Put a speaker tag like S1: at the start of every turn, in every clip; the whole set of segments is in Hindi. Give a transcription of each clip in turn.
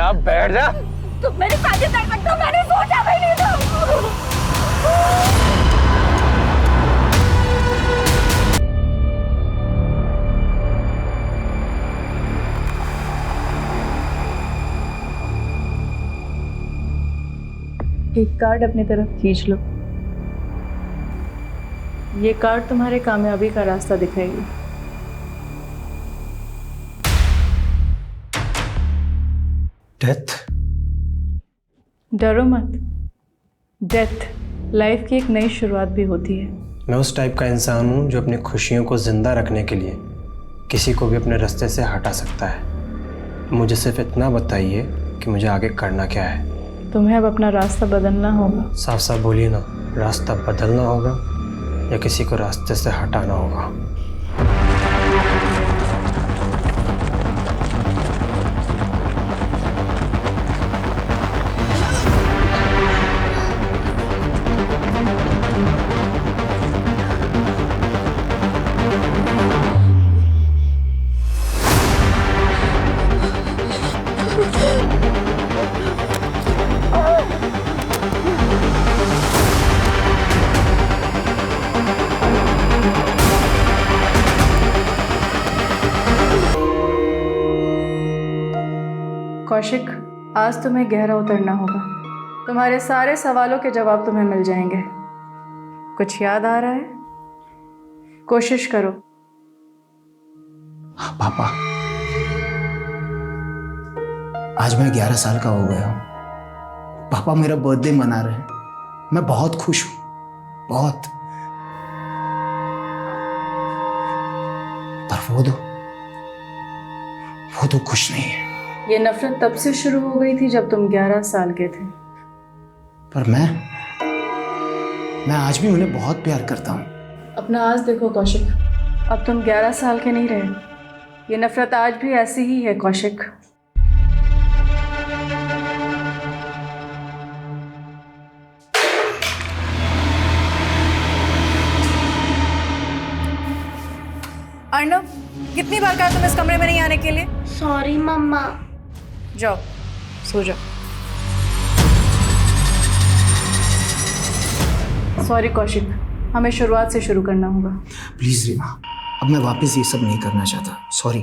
S1: जा बैठ जा।
S2: तुम मेरी शादी कर सकते हो, मैंने सोचा भी नहीं था।
S3: एक कार्ड अपनी तरफ खींच लो। ये कार्ड तुम्हारे कामयाबी का रास्ता दिखाएगी।
S4: डेथ?
S3: डरो मत। डेथ लाइफ की एक नई शुरुआत भी होती है।
S4: मैं उस टाइप का इंसान हूँ जो अपनी खुशियों को जिंदा रखने के लिए किसी को भी अपने रास्ते से हटा सकता है। मुझे सिर्फ इतना बताइए कि मुझे आगे करना क्या है।
S3: तुम्हें अब अपना रास्ता बदलना होगा।
S4: साफ साफ बोलिए ना, रास्ता बदलना होगा या किसी को रास्ते से हटाना होगा?
S3: कौशिक, आज तुम्हें गहरा उतरना होगा। तुम्हारे सारे सवालों के जवाब तुम्हें मिल जाएंगे। कुछ याद आ रहा है? कोशिश करो।
S5: पापा, आज मैं 11 साल का हो गया हूं। पापा मेरा बर्थडे मना रहे हैं। मैं बहुत खुश हूं, बहुत। पर वो तो खुश नहीं है।
S3: ये नफरत तब से शुरू हो गई थी जब तुम 11 साल के थे।
S5: पर मैं आज भी उन्हें बहुत प्यार करता हूं।
S3: अपना आज देखो कौशिक, अब तुम 11 साल के नहीं रहे। ये नफरत आज भी ऐसी ही है कौशिक।
S2: अर्नव, कितनी बार कहा तुम इस कमरे में नहीं आने के लिए?
S6: सॉरी मम्मा।
S2: जाओ, सो जाओ।
S3: सॉरी कौशिक, हमें शुरुआत से शुरू करना होगा।
S5: प्लीज रीमा, अब मैं वापस ये सब नहीं करना चाहता। सॉरी।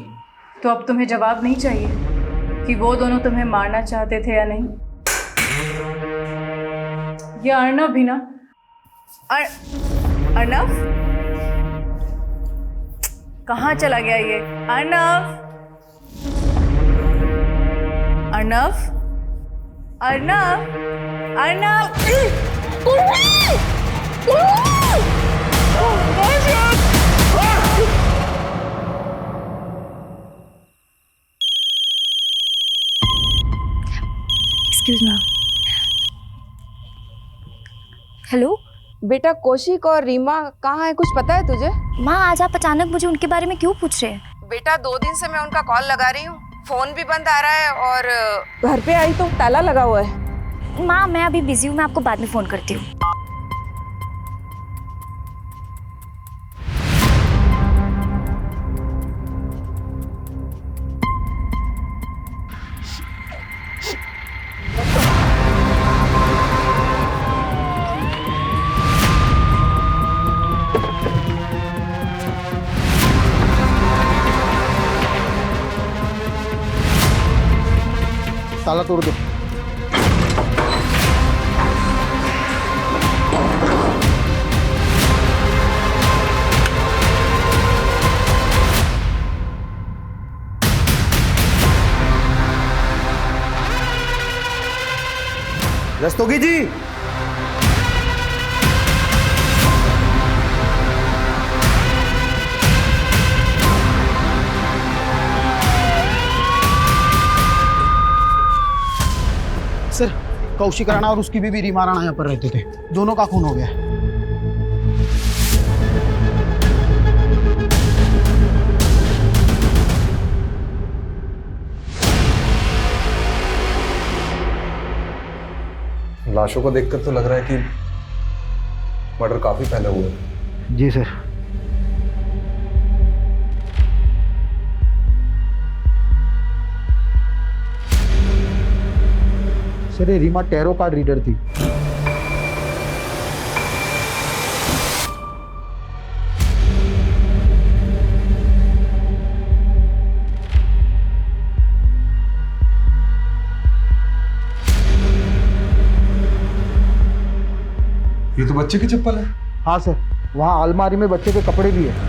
S3: तो अब तुम्हें जवाब नहीं चाहिए कि वो दोनों तुम्हें मारना चाहते थे या नहीं? या अर्नव भी ना?
S2: अर्नव, कहाँ चला गया ये? Arnav, Arnav, Arnav, Arnav.
S6: Excuse me. Hello
S7: बेटा, कौशिक और रीमा कहाँ है, कुछ पता है तुझे?
S6: माँ, आज आप अचानक मुझे उनके बारे में क्यों पूछ रहे हैं?
S7: बेटा, 2 दिन से मैं उनका कॉल लगा रही हूँ, फोन भी बंद आ रहा है और घर पे आई तो ताला लगा हुआ है।
S6: माँ, मैं अभी बिजी हूँ, मैं आपको बाद में फोन करती हूँ।
S5: ताला तोड़ दो। रस्तोगी जी, सर कौशिक राणा और उसकी बीवी रीमा राणा यहाँ पर रहते थे। दोनों का खून हो गया है।
S8: लाशों को देखकर तो लग रहा है कि मर्डर काफी पहले हुआ है।
S5: जी सर। सर ये रीमा टैरो कार्ड रीडर थी।
S8: ये तो बच्चे की चप्पल है।
S5: हाँ सर, वहाँ अलमारी में बच्चे के कपड़े भी है।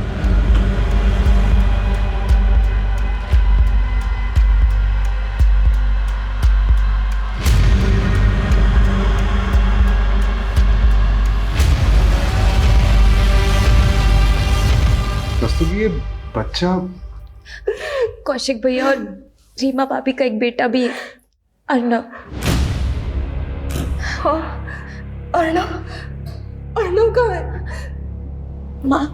S8: रस्तोगी ये बच्चा
S1: कौशिक भैया और रीमा भाभी का एक बेटा भी है, अर्नव।
S7: अर्णव, अर्णव कहाँ है?
S1: माँ,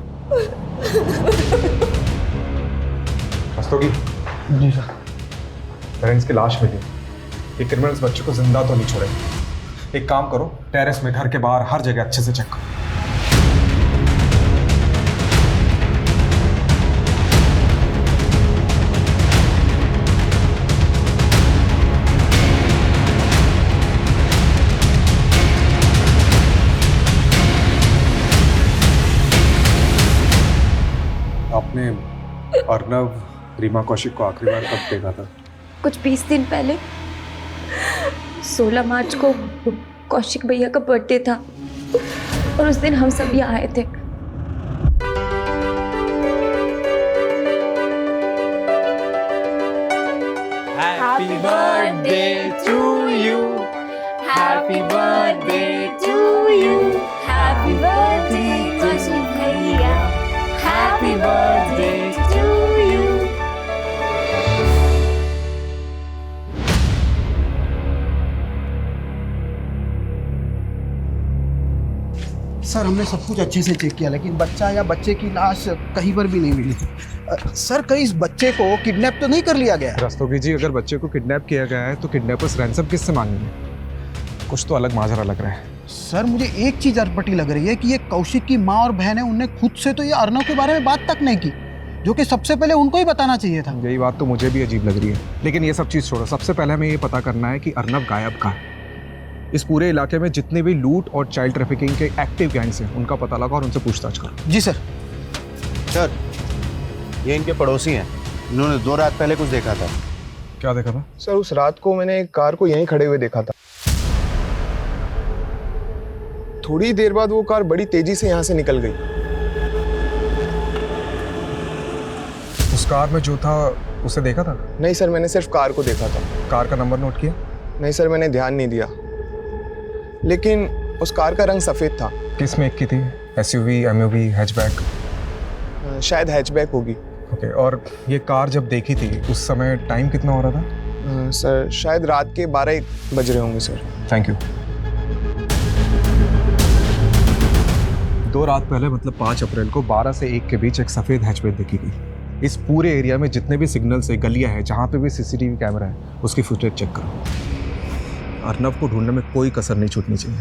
S8: रस्तोगी। जी सर। पेरेंट्स की लाश मिली। ये क्रिमिनल्स बच्चे को जिंदा तो नहीं छोड़े। एक काम करो, टेरेस में, घर के बाहर, हर जगह अच्छे से चेक करो। आपने अर्नव रीमा कौशिक को आखिरी बार कब देखा था?
S1: कुछ 20 दिन पहले 16 मार्च को कौशिक भैया का बर्थडे था और उस दिन हम सब यहाँ आए थे।
S9: Happy birthday to you. Happy birthday to you. Happy birthday Kaushik भैया. Happy birthday to you.
S5: Sir हमने सब कुछ अच्छे से चेक किया, लेकिन बच्चा या बच्चे की लाश कहीं पर भी नहीं मिली। सर कहीं इस बच्चे को किडनैप तो नहीं कर लिया गया?
S8: रस्तोगी जी, अगर बच्चे को किडनैप किया गया है तो किडनैपर्स रैंसम किससे मांगेंगे? कुछ तो अलग माजरा लग रहा है।
S5: सर मुझे एक चीज अटपटी लग रही है कि ये कौशिक की माँ और बहन है, उनने खुद से तो ये अर्नव के बारे में बात तक नहीं की, जो कि सबसे पहले उनको ही बताना चाहिए था।
S8: यही बात तो मुझे भी अजीब लग रही है, लेकिन ये सब चीज़ छोड़ो। सबसे पहले हमें ये पता करना है कि अर्नव गायब कहाँ है। इस पूरे इलाके में जितने भी लूट और चाइल्ड ट्रैफिकिंग के एक्टिव गैंग्स हैं, उनका पता लगा और उनसे पूछताछ करो।
S5: जी सर।
S10: सर ये इनके पड़ोसी हैं, इन्होंने 2 रात पहले कुछ देखा था।
S8: क्या देखा था?
S11: सर उस रात को मैंने एक कार को यहीं खड़े हुए देखा था। थोड़ी देर बाद वो कार बड़ी तेजी से यहाँ से निकल गई।
S8: उस कार में जो था उसे देखा था?
S11: नहीं सर, मैंने सिर्फ कार को देखा था।
S8: कार का नंबर नोट किया?
S11: नहीं सर, मैंने ध्यान नहीं दिया, लेकिन उस कार का रंग सफ़ेद था।
S8: किस मेक की थी? SUV, MUV, hatchback?
S11: शायद हैचबैक होगी।
S8: ओके, और ये कार जब देखी थी उस समय टाइम कितना हो रहा था?
S11: सर शायद रात के 12-1 बज रहे होंगे सर।
S8: Thank you. 2 रात पहले मतलब 5 अप्रैल को 12 से 1 के बीच एक सफ़ेद हैचबैक देखी गई। इस पूरे एरिया में जितने भी सिग्नल्स है, गलियां हैं, जहाँ पे भी सीसीटीवी कैमरा है, उसकी फुटेज चेक करो। अर्नव को ढूंढने में कोई कसर नहीं छूटनी चाहिए।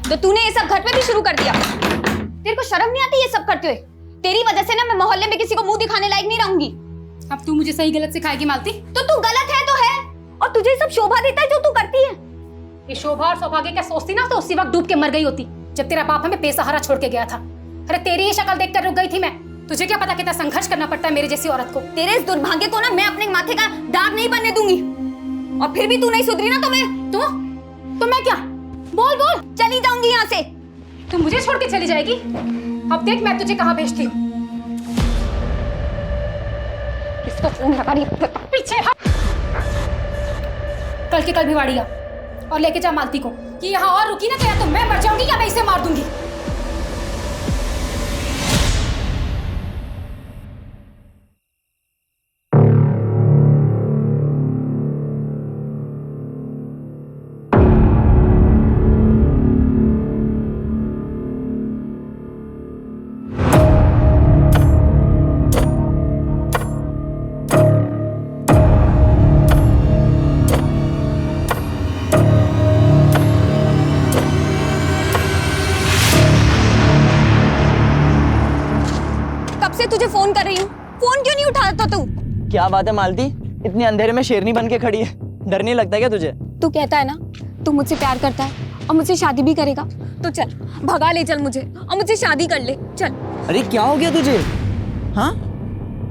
S6: तो तूने ये सब घर पे भी शुरू कर दिया। तेरे को शर्म नहीं आती ये सब करते हुए? तेरी वजह से ना मैं मोहल्ले में किसी को मुंह दिखाने लायक नहीं रहूंगी।
S12: अब तू मुझे सही गलत सिखाएगी मालती?
S6: तो तू गलत है तो है, और तुझे सब शोभा देता है जो तू करती है।
S12: ये शोभा और सौभाग्य क्या सोचती ना, तो उसी वक्त डूब के मर गई होती जब तेरा बाप हमें बेसहारा छोड़ के गया था। अरे तेरी ही शक्ल देखकर रुक गई थी मैं। तुझे क्या पता कितना संघर्ष करना पड़ता है मेरे जैसी औरत को।
S6: तेरे इस दुर्भाग्य को ना मैं अपने माथे का दाग नहीं बनने दूंगी। और फिर भी तू नहीं सुधरी ना तो मैं क्या? बोल बोल, चली जाऊंगी यहाँ से।
S12: तू मुझे छोड़ के चली जाएगी? अब देख मैं तुझे कहाँ भेजती हूँ।
S6: किसको फोन लगा रही?
S12: पीछे हट। कल के कल भिवाड़ी आ और लेके जा मालती को कि यहाँ और रुकी ना तो या तो मैं मर जाऊंगी या मैं इसे मार दूंगी।
S6: तुझे फोन कर रही हूँ, फोन क्यों नहीं उठाता तू?
S13: क्या बात है मालती, इतने अंधेरे में शेरनी बन के खड़ी है, डर नहीं लगता क्या तुझे?
S6: तू कहता है ना तू मुझसे प्यार करता है और मुझसे शादी भी करेगा, तो चल भगा ले, चल मुझे और मुझसे शादी कर ले, चल।
S13: अरे क्या हो गया तुझे? हाँ,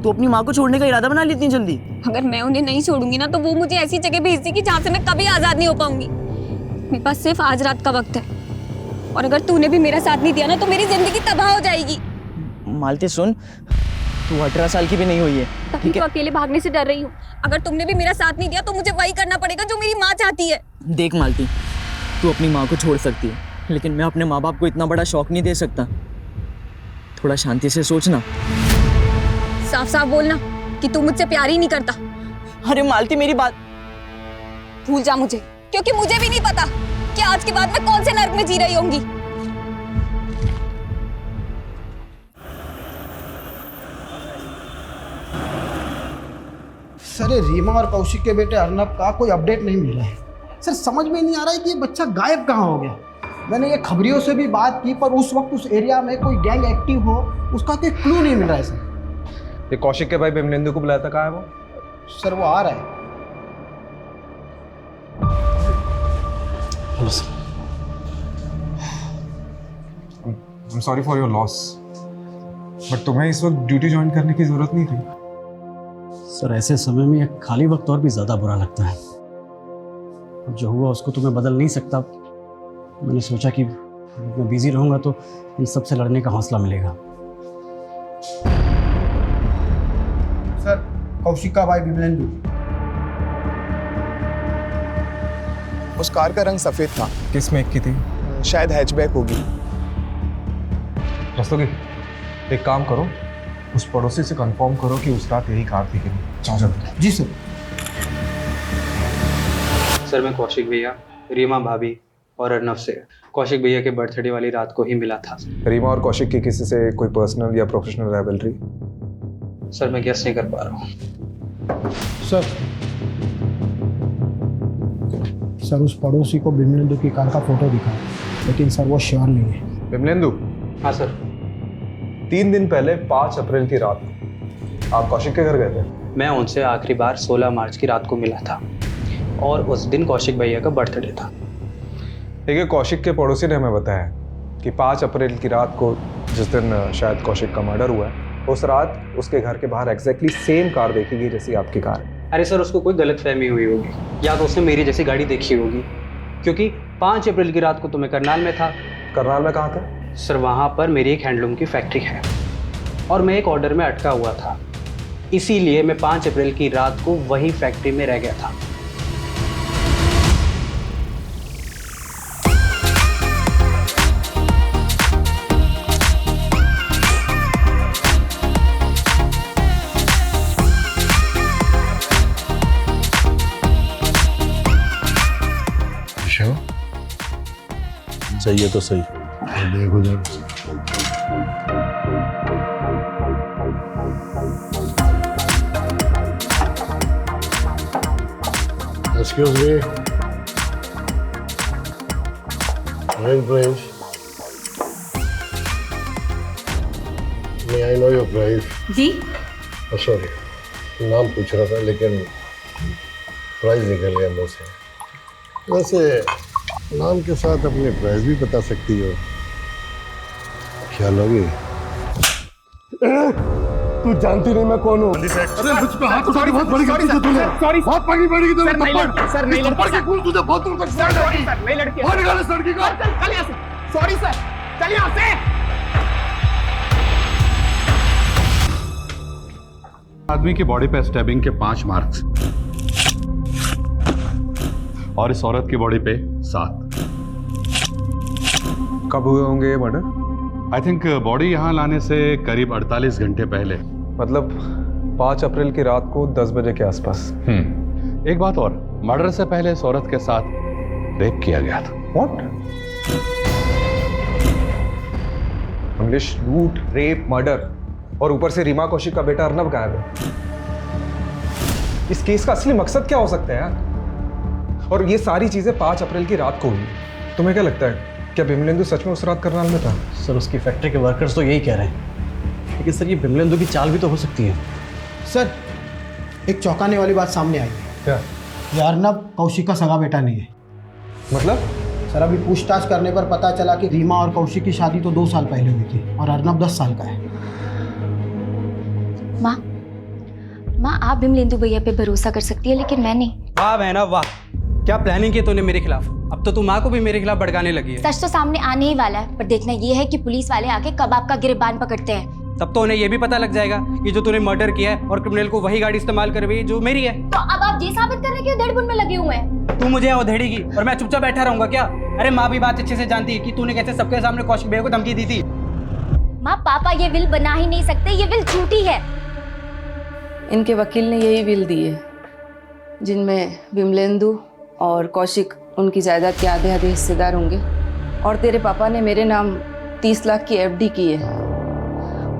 S13: तू अपनी माँ को छोड़ने का इरादा बना ली इतनी जल्दी?
S6: अगर मैं उन्हें नहीं छोड़ूंगी ना तो वो मुझे ऐसी जगह भेज देगी जहाँ से मैं कभी आजाद नहीं हो पाऊंगी। मेरे पास सिर्फ आज रात का वक्त है, और अगर तूने भी मेरा साथ नहीं दिया ना तो मेरी जिंदगी तबाह हो जाएगी।
S13: मालती सुन, तू 18 साल की भी नहीं हुई है,
S6: तभी तो अकेले भागने से डर रही हूँ। अगर तुमने भी मेरा साथ नहीं दिया तो मुझे वही करना पड़ेगा जो मेरी माँ चाहती है।
S13: देख मालती, तू अपनी माँ को छोड़ सकती है, लेकिन मैं अपने माँ बाप को इतना बड़ा शौक नहीं दे सकता। थोड़ा शांति से सोचना।
S6: साफ साफ बोलना कि तू मुझसे प्यार ही नहीं करता।
S13: अरे मालती मेरी बात
S6: भूल जा मुझे, क्योंकि मुझे भी नहीं पता कि आज के बाद मैं कौन से नर्क में जी रही होंगी।
S5: सर ये रीमा और कौशिक के बेटे अर्नब का कोई अपडेट नहीं मिल रहा है। सर समझ में नहीं आ रहा है कि ये बच्चा गायब कहाँ हो गया। मैंने ये खबरियों से भी बात की, पर उस वक्त उस एरिया में कोई गैंग एक्टिव हो उसका कोई क्लू नहीं मिल रहा है सर।
S8: ये कौशिक के भाई बिमलेंदु को बुलाया था, कहाँ है वो?
S5: सर वो आ रहा है।
S8: Hello sir. I'm sorry for your loss, but तुम्हें इस वक्त ड्यूटी ज्वाइन करने की जरूरत नहीं थी।
S14: सर ऐसे समय में एक खाली वक्त और भी ज़्यादा बुरा लगता है। अब जो हुआ उसको तो मैं बदल नहीं सकता। मैंने सोचा कि मैं बिजी रहूँगा तो इन सब से लड़ने का हौसला मिलेगा।
S5: सर कौशिक का भाई बिमलेंदु।
S11: उस कार का रंग सफेद था।
S8: किस मेक की थी?
S11: शायद हैचबैक होगी।
S8: रस्तोगी, एक काम करो, उस पड़ोसी से कंफर्म करो कि उस रात यही कार थी कि नहीं। जाओ जल्दी।
S5: जी सर।
S4: सर मैं कौशिक भैया, रीमा भाभी और अर्नब से कौशिक भैया के बर्थडे वाली रात को ही मिला था।
S8: रीमा और कौशिक की किसी से कोई पर्सनल या प्रोफेशनल राइवलरी?
S4: सर मैं गेस नहीं कर पा रहा हूँ।
S5: सर उस पड़ोसी को बिमलेंदु की कार का फोटो दिखा, लेकिन सर वो श्योर नहीं है।
S8: बिमलेंदु?
S4: हाँ सर।
S8: 3 दिन पहले 5 अप्रैल की रात आप कौशिक के घर गए थे?
S4: मैं उनसे आखिरी बार 16 मार्च की रात को मिला था, और उस दिन कौशिक भैया का बर्थडे था।
S8: देखिए, कौशिक के पड़ोसी ने हमें बताया कि 5 अप्रैल की रात को, जिस दिन शायद कौशिक का मर्डर हुआ है, उस रात उसके घर के बाहर एग्जैक्टली सेम कार देखी गई जैसी आपकी कार है।
S4: अरे सर उसको कोई गलतफहमी हुई होगी, या तो उसने मेरी जैसी गाड़ी देखी होगी, क्योंकि 5 अप्रैल की रात को तो मैं करनाल में था।
S8: करनाल में कहाँ था?
S4: सर वहाँ पर मेरी एक हैंडलूम की फैक्ट्री है और मैं एक ऑर्डर में अटका हुआ था, इसीलिए मैं 5 अप्रैल की रात को वही फैक्ट्री में रह गया था।
S10: सही है तो सही। देखो जब
S15: excuse me, Morning, Prince. May I know your price?
S12: जी
S15: Oh, sorry. नाम पूछ रहा था लेकिन प्राइस निकल गया मुंह से। वैसे नाम के साथ अपने प्राइस भी बता सकती हो। क्या लोगी? तू जानती नहीं मैं कौन हूँ? अरे मुझ पे हाथ उठानी बहुत बड़ी गलती की तूने। बहुत बड़ी पड़ेगी तुझे थप्पड़। सर नहीं लड़की के खून तुझे बहुत दूर तक जा जाएगी। सर नहीं लड़की। और निकाल इस लड़की को। चल यहाँ से। Sorry sir. चल यहाँ से।
S10: आदमी की बॉडी पे स्टैबिंग के 5 मार्क्स और इस औरत की बॉडी पे 7।
S8: कब हुए होंगे ये मर्डर?
S10: आई थिंक बॉडी यहाँ लाने से करीब 48 घंटे पहले।
S8: मतलब 5 अप्रैल की रात को 10 बजे के आसपास।
S10: एक बात और, मर्डर से पहले इस औरत के साथ रेप किया गया था।
S8: व्हाट? इंग्लिश लूट, रेप, मर्डर और ऊपर से रीमा कौशिक का बेटा अर्नब गायब है। इस केस का असली मकसद क्या हो सकता है यार? और ये सारी चीजें 5 अप्रैल की रात को हुई। तुम्हें क्या लगता है, क्या बिमलेंदु सच में उस रात करनाल में था?
S14: सर उसकी फैक्ट्री के वर्कर्स तो यही कह रहे हैं, लेकिन सर ये बिमलेंदु की चाल भी तो हो सकती है।
S5: सर एक चौंकाने वाली बात सामने आई है।
S8: क्या?
S5: ये अर्नब कौशिक का सगा बेटा नहीं है।
S8: मतलब?
S5: सर अभी पूछताछ करने पर पता चला कि रीमा और कौशिक की शादी तो 2 साल पहले हुई थी और अर्नब 10 साल का है।
S1: माँ आप बिमलेंदु भैया पे भरोसा कर सकती है, लेकिन मैं नहीं।
S16: वाह बहना वाह, क्या प्लानिंग की तूने मेरे खिलाफ। अब तो तू माँ को भी मेरे खिलाफ भड़काने लगी है।
S1: सच तो सामने आने ही वाला है, पर देखना ये है कि पुलिस वाले आके कब आपका गिरबान पकड़ते हैं।
S16: तब तो उन्हें ये भी पता लग जाएगा कि जो तूने मर्डर किया है और क्रिमिनल को वही गाड़ी इस्तेमाल कर रही है जो मेरी है।
S1: तो अब आप ये साबित कर रहे हैं कि धड़बुन में लगे हुए हैं।
S16: तू मुझे उधेड़ेगी और मैं चुपचाप बैठा रहूंगा क्या? अरे माँ भी बात अच्छे से जानती है कि तूने कैसे सबके सामने कौशिक भैया को धमकी दी थी।
S1: माँ पापा ये विल बना ही नहीं सकते, ये विल झूठी है।
S7: इनके वकील ने यही विल दी है जिनमें बिमलेंदु और कौशिक उनकी जायदाद के आधे आधे हिस्सेदार होंगे और तेरे पापा ने मेरे नाम 30 लाख की एफडी की है।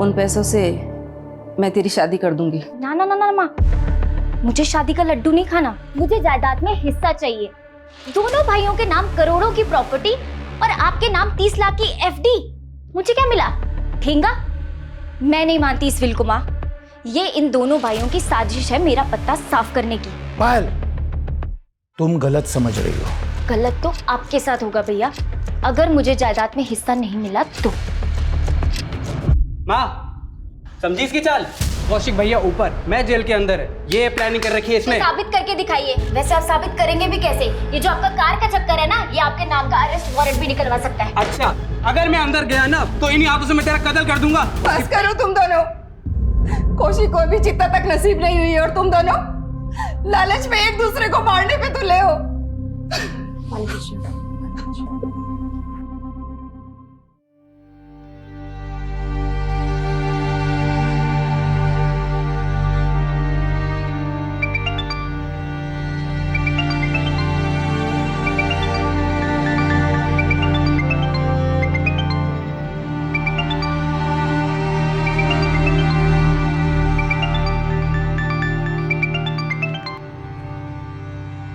S7: उन पैसों से मैं तेरी शादी कर दूंगी।
S1: ना ना ना ना माँ, मुझे शादी का लड्डू नहीं खाना, मुझे जायदाद में हिस्सा चाहिए। दोनों भाइयों के नाम करोड़ों की प्रॉपर्टी और आपके नाम 30 लाख की एफडी। मुझे क्या मिला? ठेंगा? मैं नहीं मानती इस विल को माँ। ये इन दोनों भाइयों की साजिश है मेरा पत्ता साफ करने की।
S5: पायल तुम गलत समझ रही हो।
S1: गलत तो आपके साथ होगा भैया, अगर मुझे जायदाद में हिस्सा नहीं मिला तो।
S16: माँ समझी इसकी चाल? कौशिक भैया ऊपर, मैं जेल के अंदर है। ये प्लानिंग कर रखी है इसमें।
S1: साबित करके दिखाइए। वैसे आप साबित करेंगे भी कैसे? ये जो आपका कार का चक्कर है ना, ये आपके नाम का अरेस्ट वारंट भी निकलवा सकता है।
S16: अच्छा, अगर मैं अंदर गया ना तो इन्हीं हाथों से मैं तेरा कत्ल कर दूंगा।
S7: बस करो तुम दोनों। कौशिक को भी चित्ता तक नसीब नहीं हुई और तुम दोनों लालच में एक दूसरे को मारने पे तुले हो।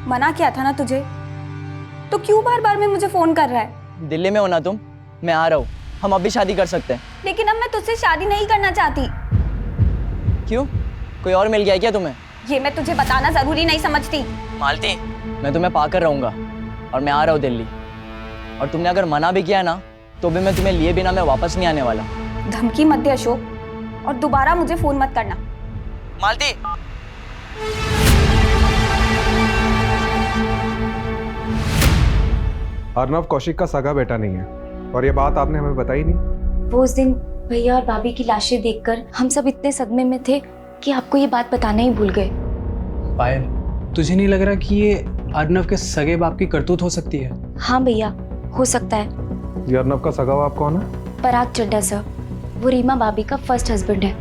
S6: मना किया था ना तुझे, तो क्यों बार बार में मुझे फोन कर रहा है?
S13: दिल्ली में हो ना तुम, मैं आ रहा हूँ, हम अभी शादी कर सकते हैं।
S6: लेकिन अब मैं तुझसे शादी नहीं करना चाहती।
S13: क्यों? कोई और मिल गया क्या तुम्हें?
S6: ये मैं तुझे बताना जरूरी नहीं समझती।
S13: मालती, मैं तुम्हें पाकर रहूंगा और मैं आ रहा हूँ दिल्ली। और तुमने अगर मना भी किया ना तो भी मैं तुम्हें लिए बिना मैं वापस नहीं आने वाला।
S6: धमकी मत दे अशोक, और दोबारा मुझे फोन मत करना।
S13: मालती,
S8: अर्नब कौशिक का सगा बेटा नहीं है और ये बात आपने हमें बताई नहीं।
S1: वो उस दिन भैया और भाभी की लाशें देखकर हम सब इतने सदमे में थे कि आपको ये बात बताना ही भूल गए।
S16: पायल, तुझे नहीं लग रहा कि ये अर्नब के सगे बाप की करतूत हो सकती है?
S1: हाँ भैया, हो सकता है।
S8: ये अर्नब का सगा बाप कौन है?
S1: पराग चड्ढा सर, वो रीमा भाभी का फर्स्ट हस्बैंड है।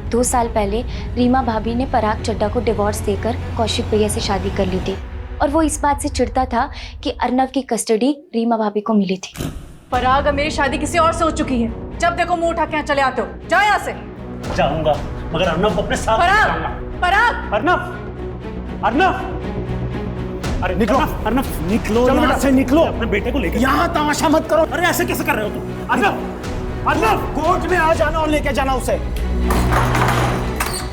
S1: 2 साल पहले रीमा भाभी ने पराग चड्ढा को डिवोर्स देकर कौशिक भैया से शादी कर ली थी और वो इस बात से चिढ़ता था कि अर्नब की कस्टडी रीमा भाभी को मिली थी।
S3: पराग, अब मेरी शादी किसी और से हो चुकी है। जब देखो मुंह उठा के यहाँ चले आते हो। जाओ यहाँ से।
S14: जाऊंगा, मगर अर्नब को अपने साथ
S3: पराग, पराग,
S14: अर्नब, अर्नब,
S15: अरे निकलो अर्नब, निकलो यहाँ से, निकलो अपने बेटे को लेकर। यहाँ तमाशा मत करो। अरे ऐसे कैसे कर रहे हो तुम? अर्नब, अर्नब कोर्ट में आ जाना और लेके जाना उसे।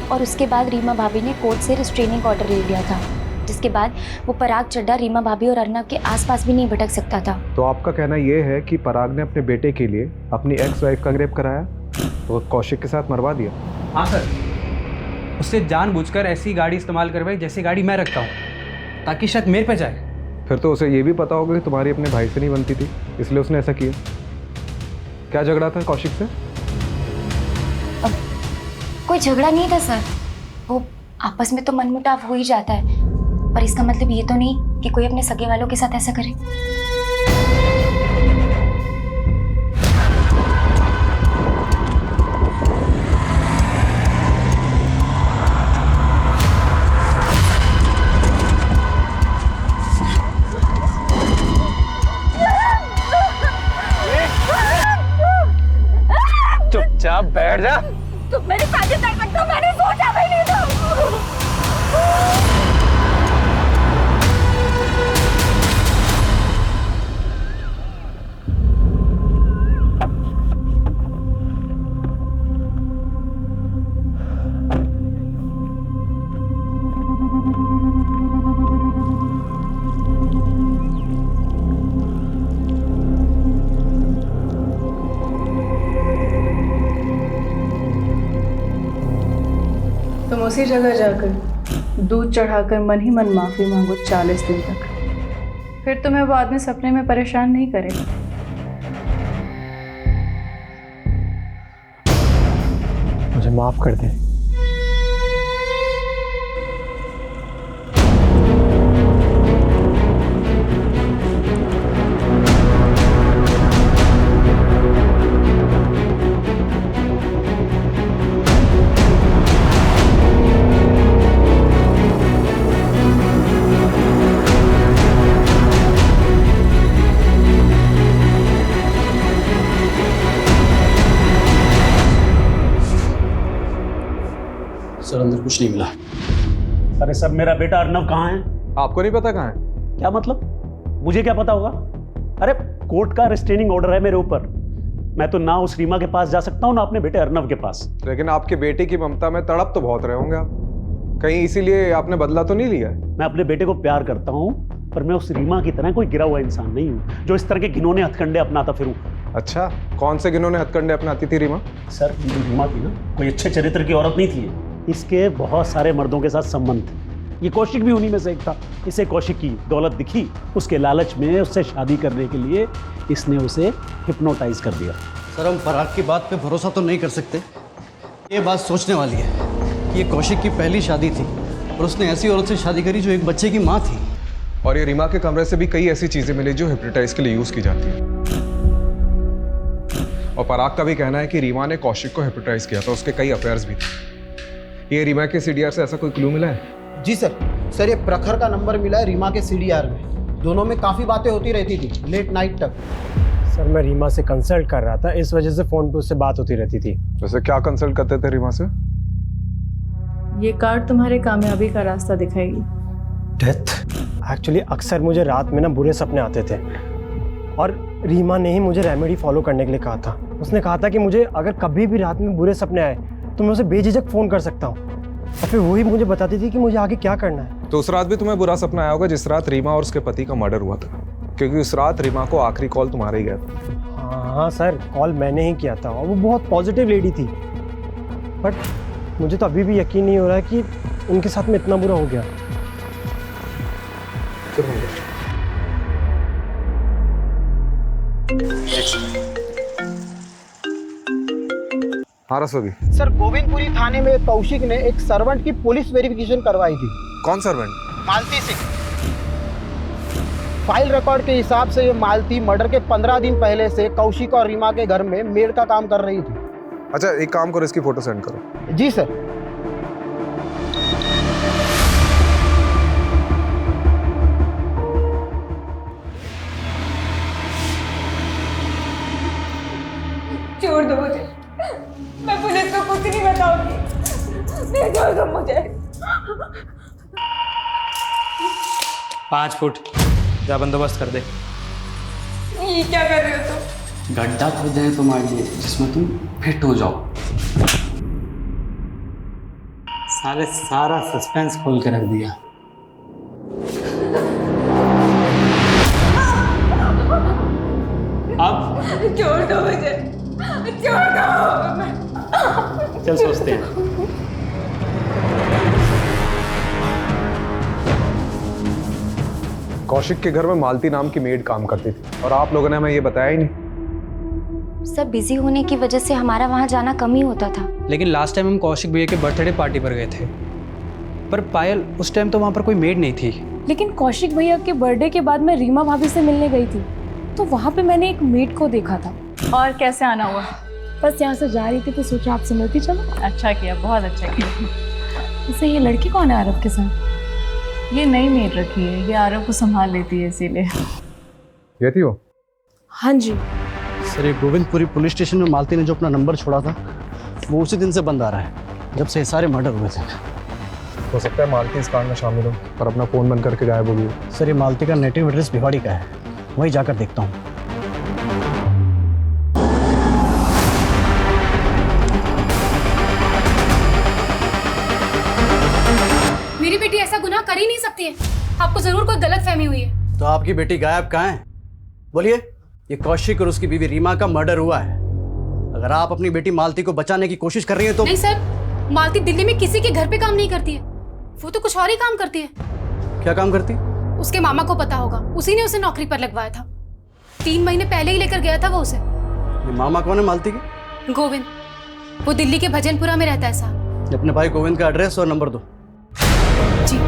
S1: और उसके बाद रीमा भाभी ने कोर्ट से रिस्ट्रेनिंग ऑर्डर ले लिया था, जिसके बाद वो पराग चड्ढा रीमा भाभी और अर्नब के आसपास भी नहीं भटक सकता था।
S8: तो आपका कहना ये है कि पराग ने अपने बेटे के लिए अपनी एक्स वाइफ का रेप कराया और कौशिक के साथ मरवा दिया?
S16: हाँ सर, उससे जानबूझकर ऐसी गाड़ी इस्तेमाल करवाई जैसी गाड़ी मैं रखता हूँ, ताकि शक मेरे पे जाए।
S8: फिर तो उसे ये भी पता होगा कि तुम्हारी अपने भाई से नहीं बनती थी, इसलिए उसने ऐसा किया। क्या झगड़ा था कौशिक से?
S1: कोई झगड़ा नहीं था सर, वो आपस में तो मनमुटाव हो ही जाता है, पर इसका मतलब ये तो नहीं कि कोई अपने सगे वालों के साथ ऐसा करे।
S15: चुपचाप बैठ जा।
S6: तुम मेरी शादी कर सकते हो, मैंने सोचा भी नहीं था।
S3: तुम उसी जगह जाकर दूध चढ़ाकर मन ही मन माफ़ी मांगो 40 दिन तक, फिर तुम्हें वो आदमी सपने में परेशान नहीं करेगा।
S4: मुझे माफ़ कर दे।
S14: सर अंदर कुछ नहीं मिला।
S15: अरे सर, मेरा बेटा अर्नब कहाँ है?
S8: आपको नहीं पता कहाँ है?
S15: क्या मतलब? मुझे क्या पता होगा? अरे कोर्ट का रिस्ट्रेनिंग ऑर्डर है मेरे ऊपर, मैं तो ना उस रीमा के पास जा सकता हूँ ना अपने बेटे अर्नब के पास।
S8: लेकिन आपके बेटे की ममता में तड़प तो बहुत रहे होंगे आप, कहीं इसीलिए आपने बदला तो नहीं लिया?
S15: मैं अपने बेटे को प्यार करता हूँ, पर मैं उस रीमा की तरह कोई गिरा हुआ इंसान नहीं हूँ जो इस तरह के घिनौने हथकंडे अपनाता फिरूं।
S8: अच्छा, कौन से घिनौने हथकंडे अपनाती थी रीमा?
S15: सर, रीमा थी ना कोई अच्छे चरित्र की औरत नहीं थी, इसके बहुत सारे मर्दों के साथ संबंध थे। ये कौशिक भी उन्हीं में से एक था। इसे कौशिक की दौलत दिखी, उसके लालच में उससे शादी करने के लिए इसने उसे हिप्नोटाइज कर दिया।
S14: सर हम पराग की बात पे भरोसा तो नहीं कर सकते। ये बात सोचने वाली है कि ये कौशिक की पहली शादी थी और उसने ऐसी औरत से शादी करी जो एक बच्चे की माँ थी।
S8: और ये रीमा के कमरे से भी कई ऐसी चीजें मिली जो हिप्नोटाइज के लिए यूज की जाती है। और पराग का भी कहना है कि रीमा ने कौशिक को हिप्नोटाइज किया था, उसके कई अफेयर्स भी थे। ये रीमा के सीडीआर से ऐसा कोई क्लू मिला है?
S5: जी सर, ये प्रखर का नंबर मिला है रीमा के सीडीआर में। दोनों में काफ़ी बातें होती रहती थी लेट नाइट तक।
S4: सर मैं रीमा से कंसल्ट कर रहा था, इस वजह से फ़ोन पे उससे बात होती रहती थी।
S8: वैसे क्या कंसल्ट करते थे रीमा से?
S3: ये कार्ड तुम्हारे कामयाबी का रास्ता दिखाएगी।
S4: डेथ? एक्चुअली अक्सर मुझे रात में ना बुरे सपने आते थे और रीमा ने ही मुझे रेमेडी फॉलो करने के लिए कहा था। उसने कहा था कि मुझे अगर कभी भी रात में बुरे सपने आए तो मैं उसे बेझिझक फ़ोन कर सकता हूँ और फिर वही मुझे बताती थी कि मुझे आगे क्या करना है।
S8: तो उस रात भी तुम्हें बुरा सपना आया होगा जिस रात रीमा और उसके पति का मर्डर हुआ था, क्योंकि उस रात रीमा को आखिरी कॉल तुम्हारा ही गया था।
S4: हाँ सर, कॉल मैंने ही किया था और वो बहुत पॉजिटिव लेडी थी, बट मुझे तो अभी भी यकीन नहीं हो रहा है कि उनके साथ में इतना बुरा हो गया।
S8: हाँ रसोगी।
S5: सर, गोविंदपुरी थाने में कौशिक ने एक सर्वेंट की पुलिस वेरिफिकेशन करवाई थी।
S8: कौन सर्वेंट?
S5: मालती सिंह। फाइल रिकॉर्ड के हिसाब से ये मालती मर्डर के 15 दिन पहले से कौशिक और रीमा के घर में मेड का काम कर रही थी।
S8: अच्छा, एक काम करो, इसकी फोटो सेंड करो।
S5: जी सर।
S6: छोड़ दो मुझे, मैं पुलिस को कुछ नहीं बताऊंगी। नहीं, छोड़ दो मुझे।
S16: 5 फुट, जा बंदोबस्त कर दे।
S6: ये क्या कर रहे हो तुम?
S14: गड्ढा खोदे हैं तुम्हारे लिए जिसमें तुम फिट हो जाओ। सारा सस्पेंस खोल के रख दिया। अब
S6: छोड़ दो मुझे, छोड़ दो।
S14: चल सोचते हैं।
S8: कौशिक के घर में मालती नाम की मेड काम करती थी और आप लोगों ने हमें ये बताया ही नहीं।
S1: सब बिजी होने की वजह से हमारा वहाँ जाना कम ही होता था।
S16: लेकिन लास्ट टाइम हम कौशिक भैया के बर्थडे पार्टी पर गए थे, पर पायल उस टाइम तो वहाँ पर कोई मेड नहीं थी।
S3: लेकिन कौशिक भैया के बर्थडे के बाद मैं रीमा भाभी से मिलने गई थी, तो वहाँ पे मैंने एक मेड को देखा था।
S17: और कैसे आना हुआ?
S3: बस यहाँ से जा रही थी तो सोचा आपसे मिलती चलो।
S17: अच्छा किया, बहुत अच्छा किया।
S3: वैसे ये लड़की कौन है आरव के साथ?
S17: ये नई मेड रखी है, ये आरव को संभाल लेती है इसीलिए।
S8: ये थी वो?
S3: हाँ जी।
S14: सर ये गोविंदपुरी पुलिस स्टेशन में मालती ने जो अपना नंबर छोड़ा था वो उसी दिन से बंद आ रहा है जब से ये सारे मर्डर हुए थे।
S8: हो सकता है मालती इस कांड में शामिल हो पर अपना फोन बंद करके गायब हो गई।
S14: सर ये मालती का नेटिव एड्रेस भिवाड़ी का है, वहीं जाकर देखता हूँ।
S12: मेरी बेटी ऐसा गुनाह कर ही नहीं सकती है। आपको जरूर कोई गलतफहमी हुई है।
S14: तो आपकी बेटी गायब कहाँ है? बोलिए। ये कौशिक और उसकी बीवी रीमा का मर्डर हुआ है। अगर आप अपनी बेटी मालती को बचाने की कोशिश कर रही हैं तो।
S12: नहीं सर, मालती दिल्ली में किसी के घर पे काम नहीं करती है, वो तो कुछ और ही काम करती है।
S14: क्या काम करती?
S12: उसके मामा को पता होगा, उसी ने उसे नौकरी पर लगवाया था। 3 महीने पहले ही लेकर गया था वो उसे।
S14: ये मामा कौन है मालती की?
S12: गोविंद, वो दिल्ली के भजनपुरा में रहता है साहब।
S14: अपने भाई गोविंद का एड्रेस और नंबर दो।
S12: जी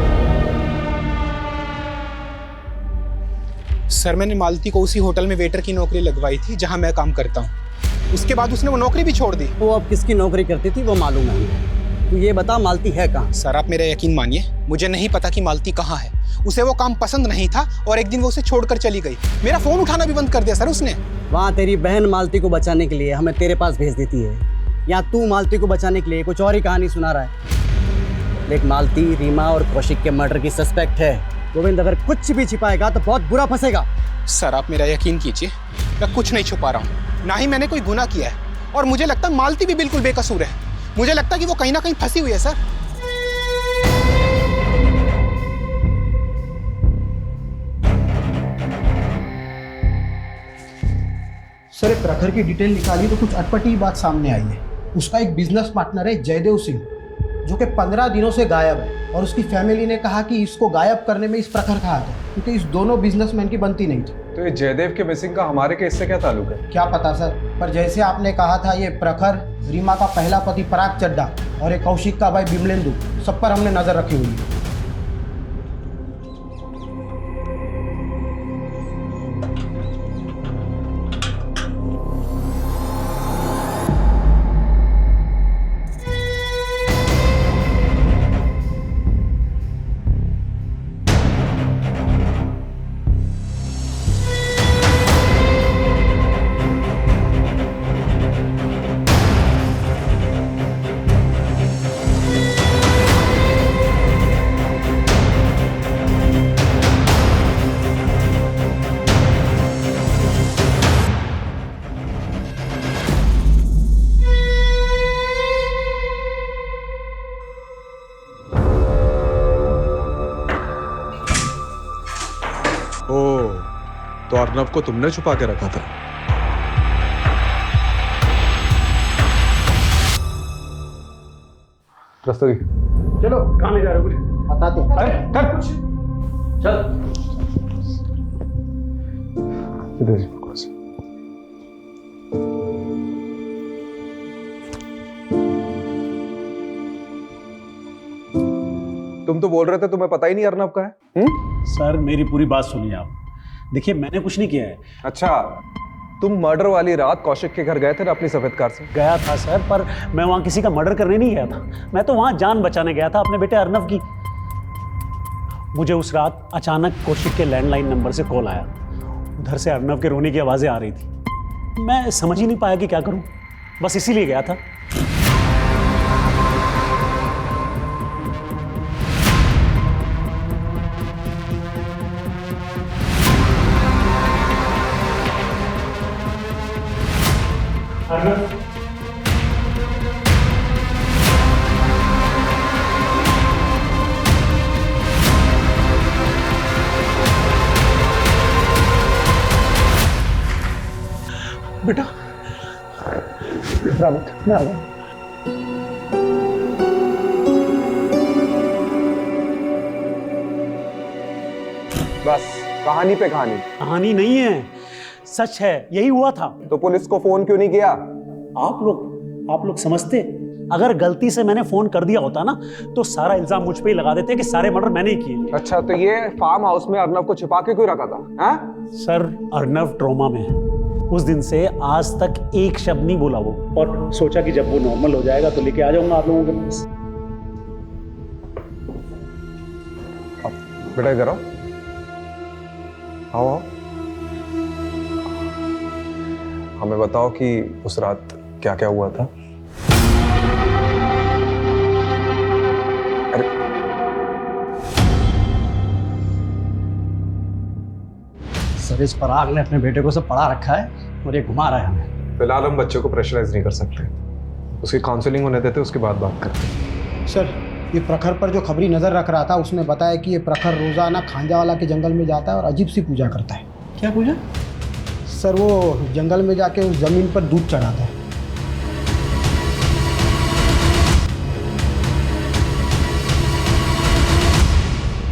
S18: सर, मैंने मालती को उसी होटल में वेटर की नौकरी लगवाई थी जहां मैं काम करता हूं। उसके बाद उसने वो नौकरी भी छोड़ दी।
S14: वो अब किसकी नौकरी करती थी वो मालूम है। तो ये बता मालती है कहाँ?
S18: सर आप मेरा यकीन मानिए, मुझे नहीं पता कि मालती कहाँ है। उसे वो काम पसंद नहीं था और एक दिन वो उसे छोड़कर चली गई। मेरा फोन उठाना भी बंद कर दिया सर उसने।
S14: वहाँ तेरी बहन मालती को बचाने के लिए हमें तेरे पास भेज देती है, या तू मालती को बचाने के लिए कुछ और ही कहानी सुना रहा है। लेकिन मालती रीमा और कौशिक के मर्डर की सस्पेक्ट है। गोविंद अगर कुछ भी छिपाएगा तो बहुत बुरा फंसेगा।
S18: सर आप मेरा यकीन कीजिए, मैं कुछ नहीं छुपा रहा हूँ, ना ही मैंने कोई गुनाह किया है। और मुझे लगता है मालती भी बिल्कुल बेकसूर है। मुझे लगता है कि वो कहीं ना कहीं फंसी हुई है सर। सर प्रखर की डिटेल निकाली तो कुछ अटपटी बात सामने आई है। उसका एक बिजनेस पार्टनर है जयदेव सिंह, जो कि 15 दिनों से गायब है। और उसकी फैमिली ने कहा कि इसको गायब करने में इस प्रखर का हाथ है, क्योंकि इस दोनों बिजनेसमैन की बनती नहीं थी।
S8: तो ये जयदेव के मिसिंग का हमारे केस से क्या ताल्लुक है?
S18: क्या पता सर, पर जैसे आपने कहा था ये प्रखर, रीमा का पहला पति पराग चड्डा और एक कौशिक का भाई बिमलेंदु, सब पर हमने नजर रखी हुई है।
S8: तो अर्नब को तुमने छुपा के रखा था? रस्तोगी
S18: चलो, कहाँ ले जा रहे हो? कुछ बताते हैं। अरे कर कुछ। चल
S8: इधर। तुम तो बोल रहे थे तुम्हें पता ही नहीं अर्नब का है।
S14: सर मेरी पूरी बात सुनिए आप। देखिए मैंने कुछ नहीं किया है।
S8: अच्छा, तुम मर्डर वाली रात कौशिक के घर गए थे ना अपनी सफेद कार से?
S14: गया था सर, पर मैं वहां किसी का मर्डर करने नहीं गया था। मैं तो वहां जान बचाने गया था अपने बेटे अर्नब की। मुझे उस रात अचानक कौशिक के लैंडलाइन नंबर से कॉल आया। उधर से अर्नब के रोने की आवाजें आ रही थी। मैं समझ ही नहीं पाया कि क्या करूं, बस इसीलिए गया था।
S15: बेटा मैं आ गया।
S11: बस कहानी पे कहानी।
S14: कहानी नहीं है, सच है, यही हुआ था।
S11: तो पुलिस को फोन क्यों नहीं किया?
S14: आप लोग समझते, अगर गलती से मैंने फोन कर दिया होता ना तो सारा इल्जाम मुझ पे ही लगा देते कि सारे मर्डर मैंने ही किए।
S11: अच्छा, तो ये फार्म हाउस में अर्नव को छिपा के क्यों रखा था? हाँ?
S14: सर, अर्नव ट्रॉमा में है। उस दिन से आज तक एक शब्द नहीं बोला वो, और सोचा कि जब वो नॉर्मल हो जाएगा तो लेके आ जाऊंगा आप लोगों के पास।
S11: बेटा इधर आओ। आओ। हमें बताओ कि उस रात क्या क्या हुआ था। अरे
S14: सर, इस पराग ने अपने बेटे को सब पढ़ा रखा है और ये घुमा रहा है हमें।
S8: फिलहाल हम बच्चे को प्रेशराइज नहीं कर सकते, उसकी काउंसलिंग होने देते, उसके बाद बात करते।
S18: सर, ये प्रखर पर जो खबरी नज़र रख रहा था उसने बताया कि ये प्रखर रोज़ाना खांजावाला के जंगल में जाता है और अजीब सी पूजा करता है।
S14: क्या पूजा?
S18: सर, वो जंगल में जाके उस जमीन पर दूध चढ़ाता है।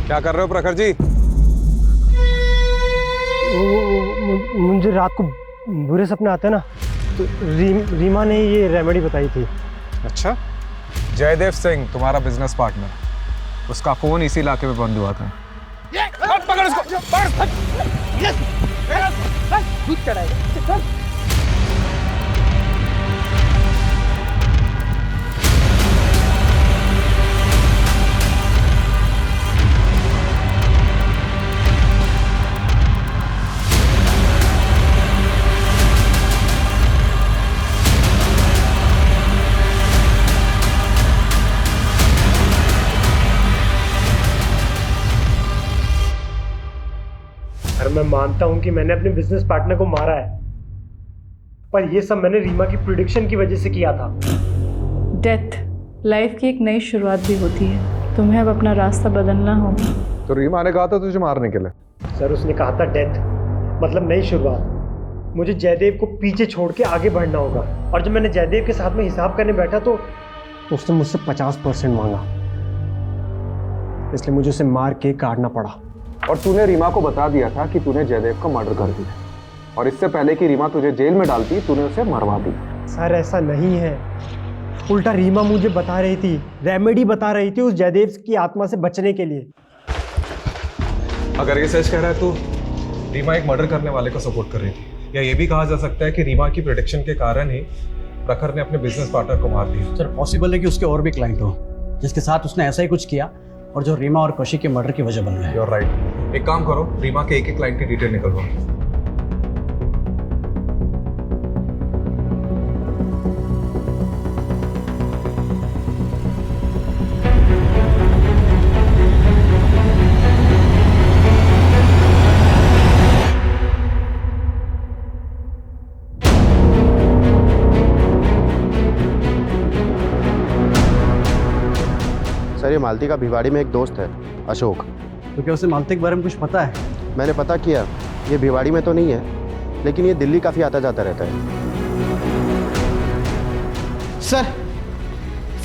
S8: क्या कर रहे हो प्रखर जी?
S4: मुझे रात को बुरे सपने आते हैं ना, तो रीमा ने ये रेमेडी बताई थी।
S8: अच्छा, जयदेव सिंह तुम्हारा बिजनेस पार्टनर, उसका फोन इसी इलाके में बंद हुआ था।
S15: पकड़ उसको, दूध चढ़ाएगा।
S4: मैं मानता हूं कि मैंने अपने बिजनेस पार्टनर को मारा है, पर यह सब मैंने रीमा की प्रिडिक्शन की वजह से किया था।
S17: डेथ लाइफ की एक नई शुरुआत भी होती है, तुम्हें अब अपना रास्ता बदलना होगा।
S8: तो रीमा ने कहा था तुझे मारने के लिए?
S4: सर, उसने कहा था डेथ मतलब नई शुरुआत। मुझे जयदेव को पीछे छोड़ के आगे बढ़ना होगा, और जब मैंने जयदेव के साथ में हिसाब करने बैठा तो उसने मुझसे 50% मांगा, इसलिए मुझे उसे मार के काटना पड़ा।
S11: और तूने रीमा को बता दिया था कि तूने जयदेव का मर्डर कर दिया, और इससे पहले कि रीमा तुझे जेल में डालती तूने उसे मरवा दी।
S4: सर, ऐसा नहीं है, उल्टा रीमा मुझे बता रही थी, रेमेडी बता रही थी उस जयदेव की आत्मा से बचने के लिए।
S8: अगर ये सच कह रहा है तो रीमा एक मर्डर करने वाले को सपोर्ट कर रही थी, या ये भी कहा जा सकता है कि रीमा की प्रेडिक्शन के कारण ही प्रखर ने अपने बिजनेस पार्टनर को मार दिया।
S14: सर, पॉसिबल है कि उसके और भी क्लाइंट हो जिसके साथ उसने ऐसा ही कुछ किया और जो रीमा और कौशिक के मर्डर की वजह बन गए।
S8: You are right. एक काम करो, रीमा के एक क्लाइंट की डिटेल निकलवाओ।
S10: सर, ये मालती का भिवाड़ी में एक दोस्त है, अशोक।
S14: तो क्या उसे मालती के बारे में कुछ पता है?
S10: मैंने पता किया, ये भिवाड़ी में तो नहीं है, लेकिन ये दिल्ली काफ़ी आता जाता रहता है।
S18: सर,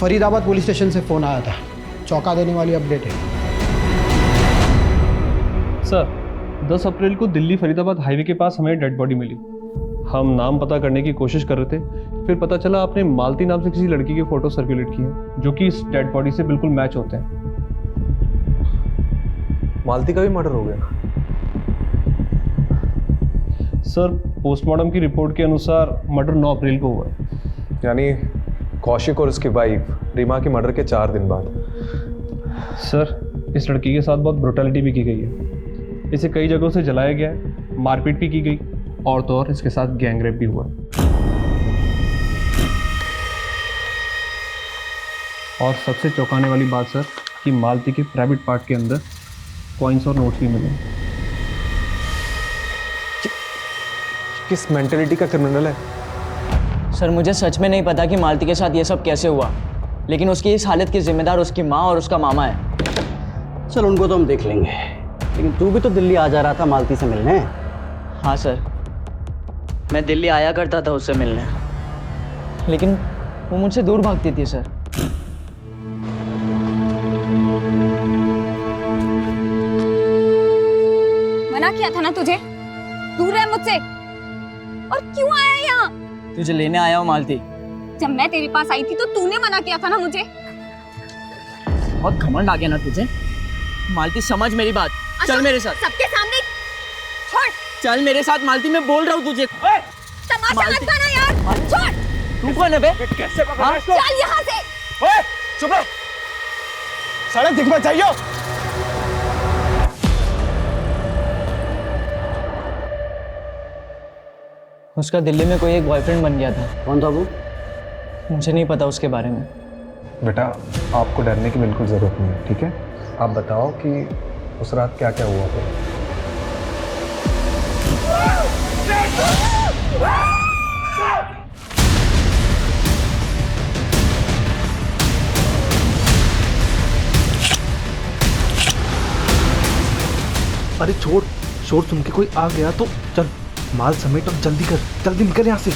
S18: फरीदाबाद पुलिस स्टेशन से फ़ोन आया था, चौंका देने वाली अपडेट है।
S19: सर, 10 अप्रैल को दिल्ली फरीदाबाद हाईवे के पास हमें डेड बॉडी मिली। हम नाम पता करने की कोशिश कर रहे थे, फिर पता चला आपने मालती नाम से किसी लड़की के फोटो सर्कुलेट किए जो कि इस डेड बॉडी से बिल्कुल मैच होते हैं।
S8: मालती का भी मर्डर हो गया?
S19: सर, पोस्टमार्टम की रिपोर्ट के अनुसार मर्डर 9 अप्रैल को हुआ है।
S8: यानी कौशिक और उसकी वाइफ रीमा के मर्डर के 4 दिन बाद।
S19: सर, इस लड़की के साथ बहुत ब्रुटैलिटी भी की गई है, इसे कई जगहों से जलाया गया है, मारपीट भी की गई, और तो और इसके साथ गैंग रेप भी हुआ। और सबसे चौंकाने वाली बात सर, कि मालती के प्राइवेट पार्ट के अंदर कॉइन्स और नोट्स भी मिले।
S8: किस मेंटेलिटी का क्रिमिनल है?
S13: सर मुझे सच में नहीं पता कि मालती के साथ ये सब कैसे हुआ, लेकिन उसकी इस हालत की जिम्मेदार उसकी माँ और उसका मामा है।
S14: चल उनको तो हम देख लेंगे, लेकिन तू भी तो दिल्ली आ जा रहा था मालती से मिलने।
S13: हाँ सर, मैं दिल्ली आया करता था उससे मिलने, लेकिन वो मुझसे दूर भागती थी सर।
S6: मना किया था ना तुझे, दूर रह मुझसे। और क्यों आया यहाँ?
S13: तुझे लेने आया हूँ मालती।
S6: जब मैं तेरे पास आई थी तो तूने मना किया था ना मुझे।
S13: बहुत घमंड आ गया ना तुझे। मालती समझ मेरी बात, चल मेरे साथ।
S6: सबके सामने छोड़।
S13: चल मेरे साथ मालती, मैं बोल रहा हूँ तुझे।
S6: तमाशा मत बना यार, छोड़।
S13: तू कौन है बे?
S19: कैसे पकड़ा
S6: हाँ?
S19: इसको?
S6: चल यहाँ से।
S19: ओए, चुप रहो। सड़क दिख मत जाइयो।
S13: उसका दिल्ली में कोई एक बॉयफ्रेंड बन गया था।
S14: कौन था वो?
S13: मुझे नहीं पता उसके बारे में।
S8: बेटा आपको डरने की बिल्कुल ज़रूरत नहीं है, ठीक है? आप बताओ कि उस रात क्या क्या हुआ था।
S15: अरे छोड़, शोर सुन के कोई आ गया तो चल माल समेट और जल्दी कर, जल्दी निकल यहाँ से।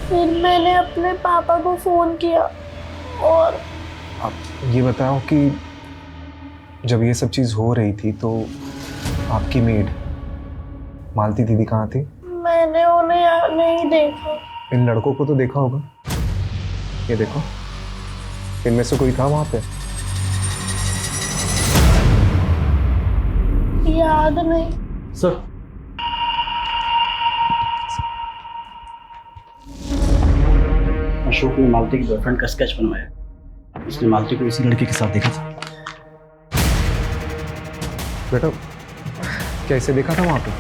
S20: फिर मैंने अपने पापा को फोन किया और
S8: आप ये बताओ कि जब ये सब चीज़ हो रही थी तो आपकी मेड मालती दीदी कहाँ थी?
S20: मैंने उन्हें यहाँ नहीं देखा।
S8: इन लड़कों को तो देखा होगा, ये देखो, इनमें से कोई था वहाँ पे?
S20: याद नहीं।
S14: सर अशोक ने मालती की बॉयफ्रेंड का स्केच बनवाया। उसने मालती को इसी लड़के के साथ देखा था।
S8: बेटा कैसे देखा था वहाँ पे?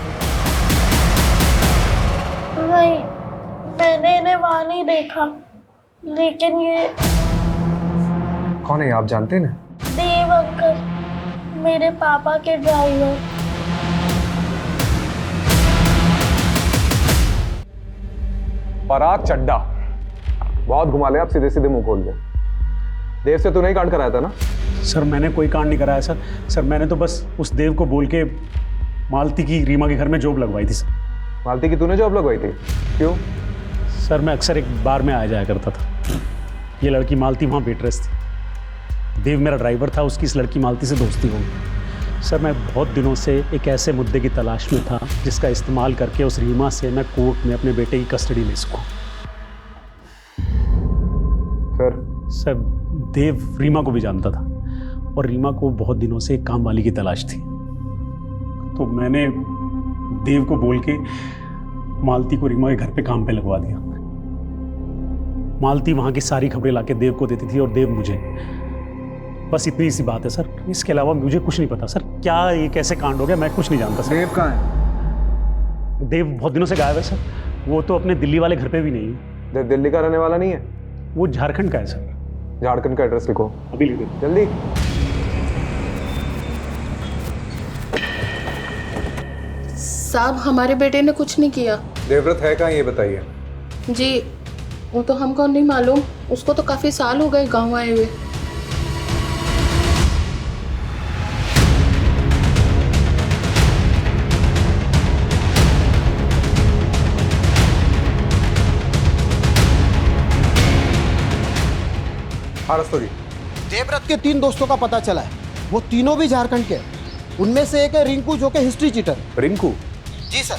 S20: नहीं, मैंने इन्हें वहाँ नहीं देखा, लेकिन ये
S8: कौन है आप जानते हैं ना?
S20: देव अंकल, मेरे पापा के ड्राइवर।
S8: पराग चड्डा, बहुत घुमा ले आप, सीधे सीधे मुंह खोल दे। देव से तू नहीं कांड कराया था ना?
S14: सर मैंने कोई कांड नहीं कराया सर। सर मैंने तो बस उस देव को बोल के मालती की रीमा के घर में जॉब लगवाई थी सर।
S8: मालती की तूने जॉब लगवाई थी? क्यों?
S14: सर मैं अक्सर एक बार में आया जाया करता था। ये लड़की मालती वहाँ वेटरेस थी। देव मेरा ड्राइवर था, उसकी इस लड़की मालती से दोस्ती हो गई। सर मैं बहुत दिनों से एक ऐसे मुद्दे की तलाश में था जिसका इस्तेमाल करके उस रीमा से मैं कोर्ट में अपने बेटे की कस्टडी ले सकूं। सर देव रीमा को भी जानता था और रीमा को बहुत दिनों से एक काम वाली की तलाश थी। तो मैंने देव को बोल के मालती को रीमा के घर पे काम पे लगवा दिया। मालती वहाँ की सारी खबरें लाके देव को देती थी और देव मुझे। बस इतनी सी बात है सर, इसके अलावा मुझे कुछ नहीं पता सर। क्या ये कैसे कांड हो गया मैं कुछ नहीं जानता सर।
S8: देव कहाँ है?
S14: देव बहुत दिनों से गायब है सर। वो तो अपने दिल्ली वाले घर पे भी नहीं है।
S8: देव दिल्ली का रहने वाला नहीं है?
S14: वो झारखंड का है सर।
S8: झारखंड का एड्रेस लिखो
S14: अभी लिखो
S8: जल्दी।
S20: साहब हमारे बेटे ने कुछ नहीं किया।
S8: देवव्रत है कहाँ ये बताइए।
S20: जी वो तो हमको नहीं मालूम, उसको तो काफी साल हो गए गांव आए हुए।
S8: हाँ रस्तोगी।
S18: देवव्रत के 3 दोस्तों का पता चला है, वो तीनों भी झारखंड के हैं। उनमें से एक है रिंकू जो कि हिस्ट्री चीटर।
S8: रिंकू?
S18: जी सर।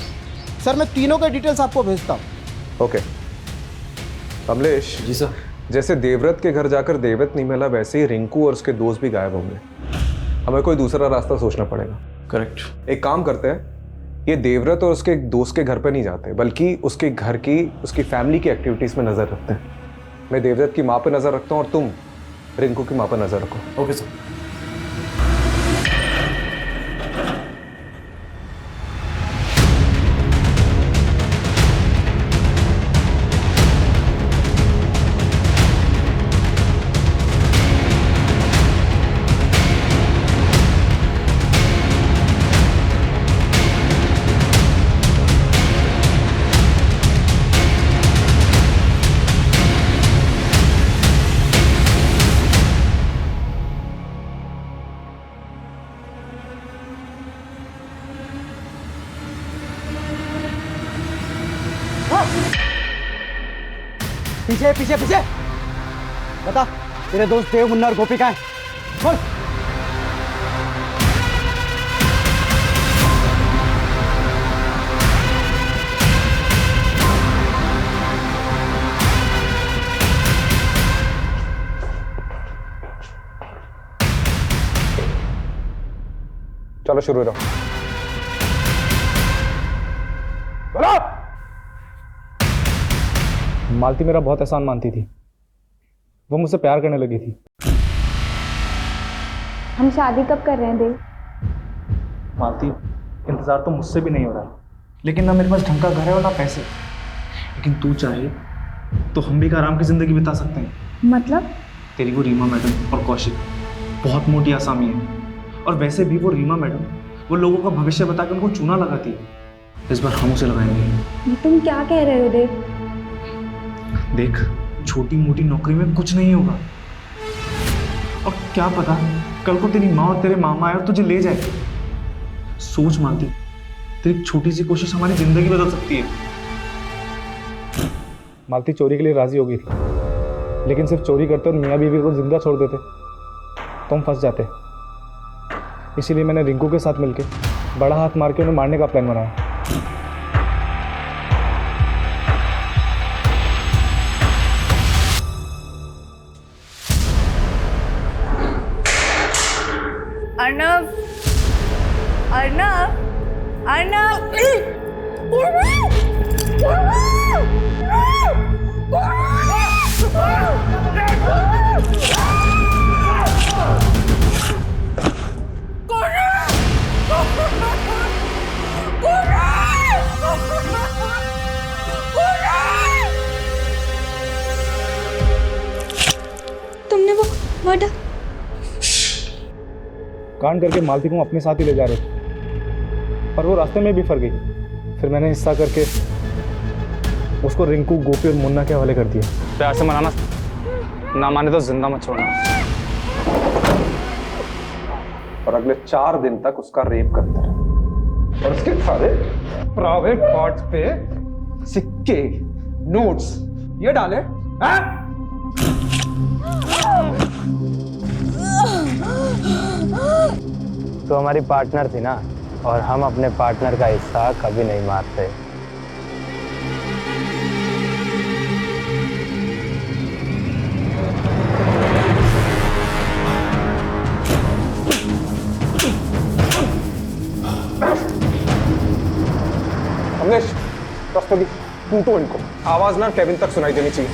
S18: सर मैं तीनों के डिटेल्स आपको भेजता हूँ।
S8: ओके कमलेश।
S14: जी सर।
S8: जैसे देवव्रत के घर जाकर देवव्रत नहीं मिला, वैसे ही रिंकू और उसके दोस्त भी गायब होंगे। हमें कोई दूसरा रास्ता सोचना पड़ेगा।
S14: करेक्ट।
S8: एक काम करते हैं, ये देवव्रत और उसके दोस्त के घर पर नहीं जाते, बल्कि उसके घर की, उसकी फैमिली की एक्टिविटीज़ में नज़र रखते हैं। मैं देवव्रत की माँ पर नज़र रखता हूँ और तुम रिंकू की माँ पर नज़र रखो।
S14: Okay sir. पीछे पीछे पीछे। बता तेरे दोस्त देव, मुन्ना और गोपी कहाँ हैं? बोल।
S11: चलो शुरू हो जाओ। बोलो। मालती मेरा बहुत एहसान मानती थी, वो मुझसे प्यार करने लगी थी।
S6: हम शादी कब कर रहे हैं देव?
S11: मालती, इंतजार तो मुझसे भी नहीं हो रहा है, लेकिन ना मेरे पास ढंग का घर है और ना पैसे। लेकिन तू चाहे तो हम भी एक आराम की जिंदगी बिता सकते हैं।
S6: मतलब?
S11: तेरी वो रीमा मैडम और कौशिक बहुत मोटी आसामी है, और वैसे भी वो रीमा मैडम वो लोगों का भविष्य बता के उनको चूना लगाती है। इस बार हम उसे लगाएंगे।
S6: तुम क्या कह रहे हो देव?
S11: देख, छोटी मोटी नौकरी में कुछ नहीं होगा, और क्या पता कल को तेरी माँ और तेरे मामा आए और तुझे ले जाए। सोच मालती, तेरी छोटी सी कोशिश हमारी जिंदगी बदल सकती है। मालती चोरी के लिए राजी हो गई थी, लेकिन सिर्फ चोरी करते और मियाँ बीवी को जिंदा छोड़ देते तो हम फंस जाते। इसीलिए मैंने रिंकू के साथ मिलकर बड़ा हाथ मार के उन्हें मारने का प्लान बनाया।
S2: अर्नव, अर्नव, अर्नव।
S6: तुमने वो मर्डर?
S11: कांड करके मालती को अपने साथ ही ले जा रहे थे, पर वो रास्ते में भी फंस गई। फिर मैंने हिस्सा करके उसको रिंकू, गोपी और मुन्ना के हवाले कर दिया।
S21: प्यार से मनाना, ना माने तो जिंदा मत छोड़ना।
S11: और अगले 4 दिन तक उसका रेप करते रहे, और उसके सारे प्राइवेट पार्ट्स पे सिक्के, नोट्स ये डाले।
S21: तो हमारी पार्टनर थी ना, और हम अपने पार्टनर का हिस्सा कभी नहीं मारते।
S11: अमलेश, रास्ते भी टूटो इनको, आवाज ना केविन तक सुनाई देनी चाहिए।